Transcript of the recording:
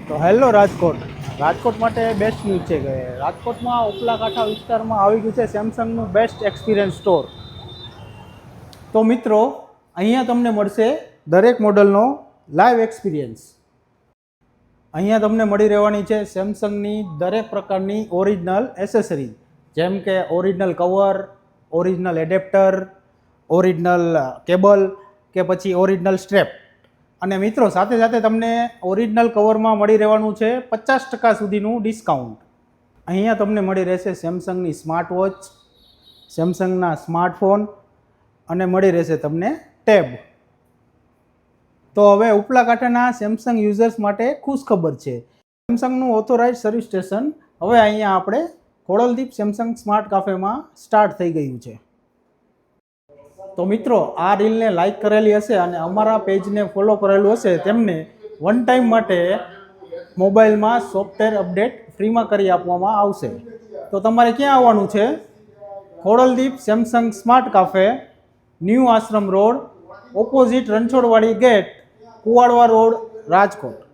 તો હેલો રાજકોટ. રાજકોટ માટે best news છે કે રાજકોટમાં ઉપલા કાંઠા વિસ્તારમાં આવી ગયું છે સેમસંગનું બેસ્ટ એક્સપિરિયન્સ સ્ટોર. તો મિત્રો, અહીંયા તમને મળશે દરેક મોડલનો લાઈવ એક્સપિરિયન્સ. અહીંયા તમને મળી રહેવાની છે સેમસંગની દરેક પ્રકારની ઓરિજિનલ એસેસરી, જેમ કે original cover, original adapter, original cable કે પછી ઓરિજિનલ સ્ટ્રેપ. અને મિત્રો, સાથે સાથે તમને ઓરિજિનલ કવરમાં મળી રહેવાનું છે 50% સુધીનું ડિસ્કાઉન્ટ. અહીંયા તમને મળી રહેશે સેમસંગની સ્માર્ટ વોચ, સેમસંગના સ્માર્ટફોન અને મળી રહેશે તમને ટેબ. તો હવે ઉપલા કાંઠાના સેમસંગ યુઝર્સ માટે ખુશ ખબર છે. સેમસંગનું ઓથોરાઇઝ સર્વિસ સ્ટેશન હવે અહીંયા આપણે ખોડલદીપ સેમસંગ સ્માર્ટ કાફેમાં સ્ટાર્ટ થઈ ગયું છે. તો મિત્રો, આ રીલને લાઈક કરેલી હશે અને અમારા પેજને ફોલો કરેલું હશે તેમને વન ટાઈમ માટે મોબાઈલમાં સોફ્ટવેર અપડેટ ફ્રીમાં કરી આપવામાં આવશે. તો તમારે ક્યાં આવવાનું છે? Khodaldeep Samsung smart cafe, new Ashram road, opposite Ranchhodwadi gate, Kuvadva road, Rajkot.